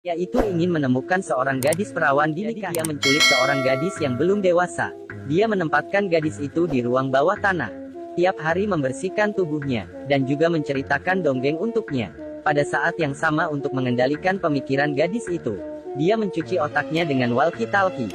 Pria itu ingin menemukan seorang gadis perawan di nikah. Dia menculik seorang gadis yang belum dewasa. Dia menempatkan gadis itu di ruang bawah tanah. Tiap hari membersihkan tubuhnya, dan juga menceritakan dongeng untuknya. Pada saat yang sama untuk mengendalikan pemikiran gadis itu, dia mencuci otaknya dengan walkie-talkie.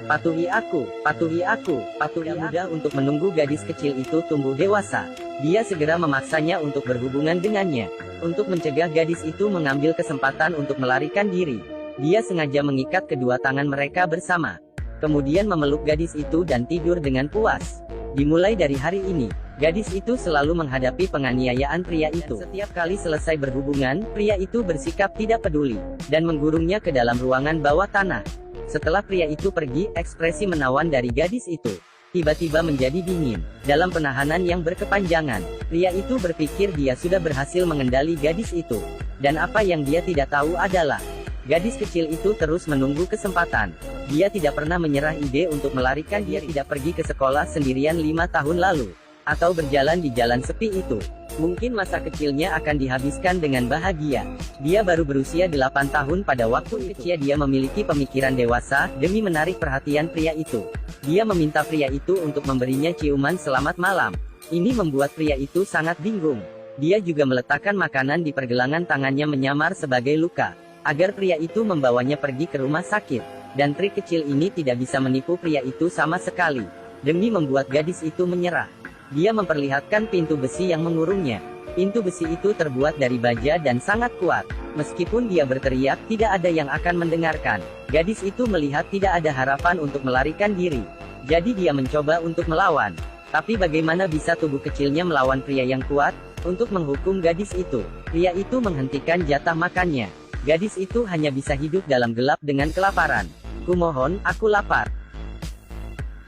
Patuhi aku, patuhi aku, patuhi aku. Mudah untuk menunggu gadis kecil itu tumbuh dewasa. Dia segera memaksanya untuk berhubungan dengannya. Untuk mencegah gadis itu mengambil kesempatan untuk melarikan diri, dia sengaja mengikat kedua tangan mereka bersama. Kemudian memeluk gadis itu dan tidur dengan puas. Dimulai dari hari ini, gadis itu selalu menghadapi penganiayaan pria itu. Dan setiap kali selesai berhubungan, pria itu bersikap tidak peduli, dan menggurungnya ke dalam ruangan bawah tanah. Setelah pria itu pergi, ekspresi menawan dari gadis itu tiba-tiba menjadi dingin. Dalam penahanan yang berkepanjangan, pria itu berpikir dia sudah berhasil mengendali gadis itu. Dan apa yang dia tidak tahu adalah, gadis kecil itu terus menunggu kesempatan. Dia tidak pernah menyerah ide untuk melarikan. Dia tidak pergi ke sekolah sendirian 5 tahun lalu, atau berjalan di jalan sepi itu. Mungkin masa kecilnya akan dihabiskan dengan bahagia. Dia baru berusia 8 tahun pada waktu itu. Dia memiliki pemikiran dewasa, demi menarik perhatian pria itu. Dia meminta pria itu untuk memberinya ciuman selamat malam. Ini membuat pria itu sangat bingung. Dia juga meletakkan makanan di pergelangan tangannya menyamar sebagai luka, agar pria itu membawanya pergi ke rumah sakit. Dan trik kecil ini tidak bisa menipu pria itu sama sekali. Demi membuat gadis itu menyerah, dia memperlihatkan pintu besi yang mengurungnya. Pintu besi itu terbuat dari baja dan sangat kuat. Meskipun dia berteriak, tidak ada yang akan mendengarkan. Gadis itu melihat tidak ada harapan untuk melarikan diri. Jadi dia mencoba untuk melawan. Tapi bagaimana bisa tubuh kecilnya melawan pria yang kuat? Untuk menghukum gadis itu, pria itu menghentikan jatah makannya. Gadis itu hanya bisa hidup dalam gelap dengan kelaparan. Kumohon, aku lapar.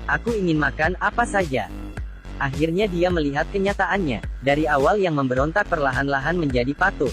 Aku ingin makan apa saja. Akhirnya dia melihat kenyataannya. Dari awal yang memberontak perlahan-lahan menjadi patuh.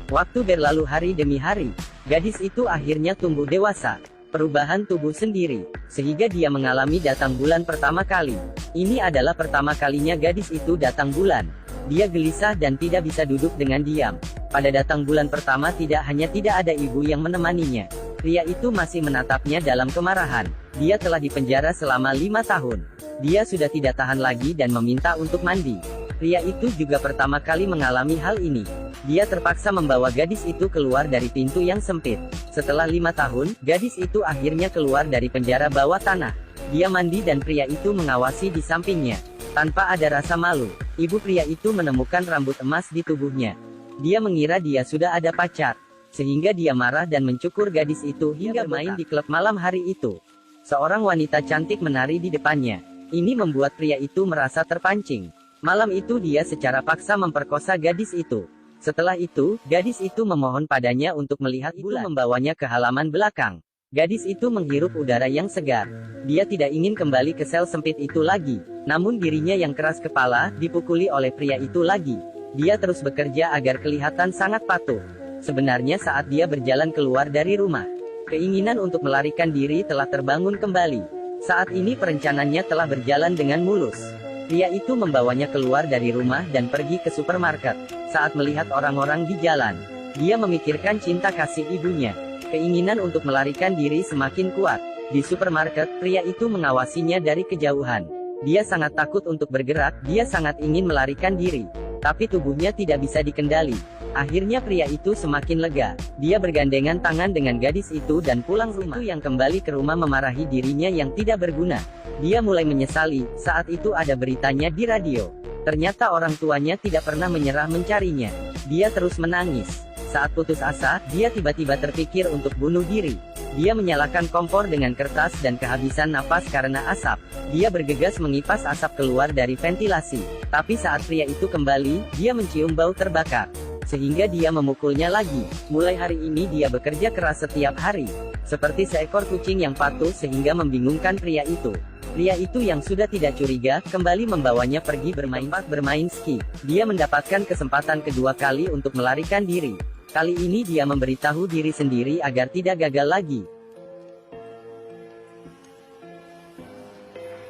Waktu berlalu hari demi hari. Gadis itu akhirnya tumbuh dewasa. Perubahan tubuh sendiri. Sehingga dia mengalami datang bulan pertama kali. Ini adalah pertama kalinya gadis itu datang bulan. Dia gelisah dan tidak bisa duduk dengan diam. Pada datang bulan pertama tidak ada ibu yang menemaninya. Pria itu masih menatapnya dalam kemarahan. Dia telah dipenjara selama 5 tahun. Dia sudah tidak tahan lagi dan meminta untuk mandi. Pria itu juga pertama kali mengalami hal ini. Dia terpaksa membawa gadis itu keluar dari pintu yang sempit. Setelah 5 tahun, gadis itu akhirnya keluar dari penjara bawah tanah. Dia mandi dan pria itu mengawasi di sampingnya. Tanpa ada rasa malu, ibu pria itu menemukan rambut emas di tubuhnya. Dia mengira dia sudah ada pacar. Sehingga dia marah dan mencukur gadis itu hingga bermain di klub malam hari itu. Seorang wanita cantik menari di depannya. Ini membuat pria itu merasa terpancing. Malam itu dia secara paksa memperkosa gadis itu. Setelah itu, gadis itu memohon padanya untuk melihat bulan. Itu membawanya ke halaman belakang. Gadis itu menghirup udara yang segar. Dia tidak ingin kembali ke sel sempit itu lagi. Namun dirinya yang keras kepala, dipukuli oleh pria itu lagi. Dia terus bekerja agar kelihatan sangat patuh. Sebenarnya saat dia berjalan keluar dari rumah, keinginan untuk melarikan diri telah terbangun kembali. Saat ini perencanaannya telah berjalan dengan mulus. Pria itu membawanya keluar dari rumah dan pergi ke supermarket. Saat melihat orang-orang di jalan, dia memikirkan cinta kasih ibunya. Keinginan untuk melarikan diri semakin kuat. Di supermarket, pria itu mengawasinya dari kejauhan. Dia sangat takut untuk bergerak, dia sangat ingin melarikan diri. Tapi tubuhnya tidak bisa dikendali. Akhirnya pria itu semakin lega. Dia bergandengan tangan dengan gadis itu dan pulang rumah. Itu yang kembali ke rumah memarahi dirinya yang tidak berguna. Dia mulai menyesali. Saat itu ada beritanya di radio. Ternyata orang tuanya tidak pernah menyerah mencarinya. Dia terus menangis. Saat putus asa, dia tiba-tiba terpikir untuk bunuh diri. Dia menyalakan kompor dengan kertas dan kehabisan napas karena asap. Dia bergegas mengipas asap keluar dari ventilasi. Tapi saat pria itu kembali, dia mencium bau terbakar. Sehingga dia memukulnya lagi. Mulai hari ini dia bekerja keras setiap hari. Seperti seekor kucing yang patuh sehingga membingungkan pria itu. Pria itu yang sudah tidak curiga, kembali membawanya pergi bermain ski. Dia mendapatkan kesempatan kedua kali untuk melarikan diri. Kali ini dia memberitahu diri sendiri agar tidak gagal lagi.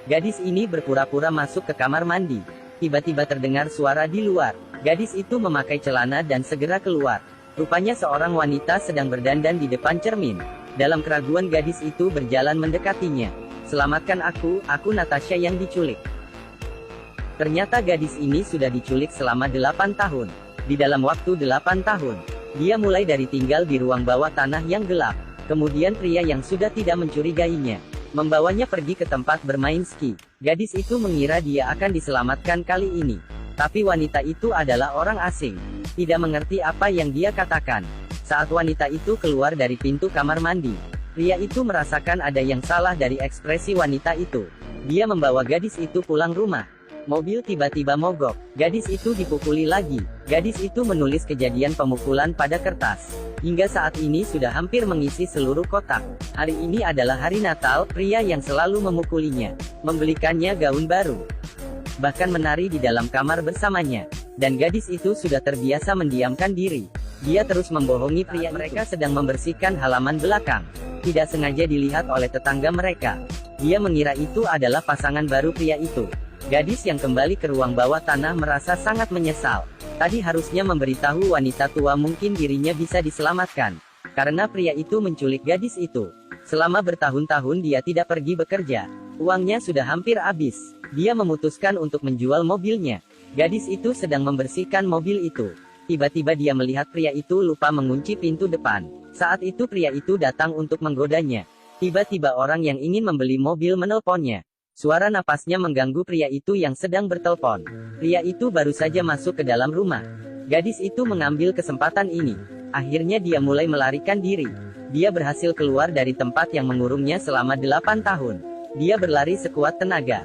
Gadis ini berpura-pura masuk ke kamar mandi. Tiba-tiba terdengar suara di luar. Gadis itu memakai celana dan segera keluar. Rupanya seorang wanita sedang berdandan di depan cermin. Dalam keraguan gadis itu berjalan mendekatinya. "Selamatkan aku Natasha yang diculik." Ternyata gadis ini sudah diculik selama 8 tahun. Di dalam waktu 8 tahun, dia mulai dari tinggal di ruang bawah tanah yang gelap. Kemudian pria yang sudah tidak mencurigainya membawanya pergi ke tempat bermain ski. Gadis itu mengira dia akan diselamatkan kali ini. Tapi wanita itu adalah orang asing. Tidak mengerti apa yang dia katakan. Saat wanita itu keluar dari pintu kamar mandi, pria itu merasakan ada yang salah dari ekspresi wanita itu. Dia membawa gadis itu pulang rumah. Mobil tiba-tiba mogok. Gadis itu dipukuli lagi. Gadis itu menulis kejadian pemukulan pada kertas. Hingga saat ini sudah hampir mengisi seluruh kotak. Hari ini adalah hari Natal. Pria yang selalu memukulinya membelikannya gaun baru, bahkan menari di dalam kamar bersamanya. Dan gadis itu sudah terbiasa mendiamkan diri. Dia terus membohongi pria. Mereka sedang membersihkan halaman belakang. Tidak sengaja dilihat oleh tetangga mereka. Dia mengira itu adalah pasangan baru pria itu. Gadis yang kembali ke ruang bawah tanah merasa sangat menyesal. Tadi harusnya memberitahu wanita tua, mungkin dirinya bisa diselamatkan. Karena pria itu menculik gadis itu. Selama bertahun-tahun dia tidak pergi bekerja. Uangnya sudah hampir habis. Dia memutuskan untuk menjual mobilnya. Gadis itu sedang membersihkan mobil itu. Tiba-tiba dia melihat pria itu lupa mengunci pintu depan. Saat itu pria itu datang untuk menggodanya. Tiba-tiba orang yang ingin membeli mobil menelponnya. Suara napasnya mengganggu pria itu yang sedang bertelepon. Pria itu baru saja masuk ke dalam rumah. Gadis itu mengambil kesempatan ini. Akhirnya dia mulai melarikan diri. Dia berhasil keluar dari tempat yang mengurungnya selama 8 tahun. Dia berlari sekuat tenaga.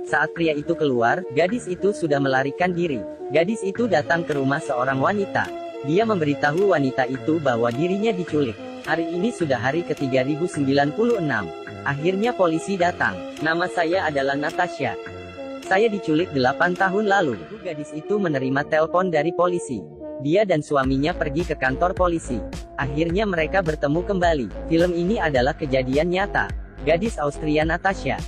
Saat pria itu keluar, gadis itu sudah melarikan diri. Gadis itu datang ke rumah seorang wanita. Dia memberitahu wanita itu bahwa dirinya diculik. Hari ini sudah hari ke-3096. Akhirnya polisi datang. "Nama saya adalah Natasha. Saya diculik 8 tahun lalu." Gadis itu menerima telepon dari polisi. Dia dan suaminya pergi ke kantor polisi. Akhirnya mereka bertemu kembali. Film ini adalah kejadian nyata. Gadis Austria Natasha,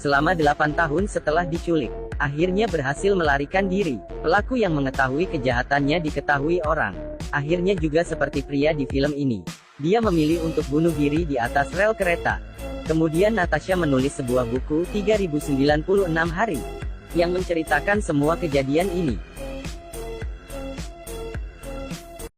selama 8 tahun setelah diculik, akhirnya berhasil melarikan diri. Pelaku yang mengetahui kejahatannya diketahui orang. Akhirnya juga seperti pria di film ini. Dia memilih untuk bunuh diri di atas rel kereta. Kemudian Natasha menulis sebuah buku 3096 hari yang menceritakan semua kejadian ini.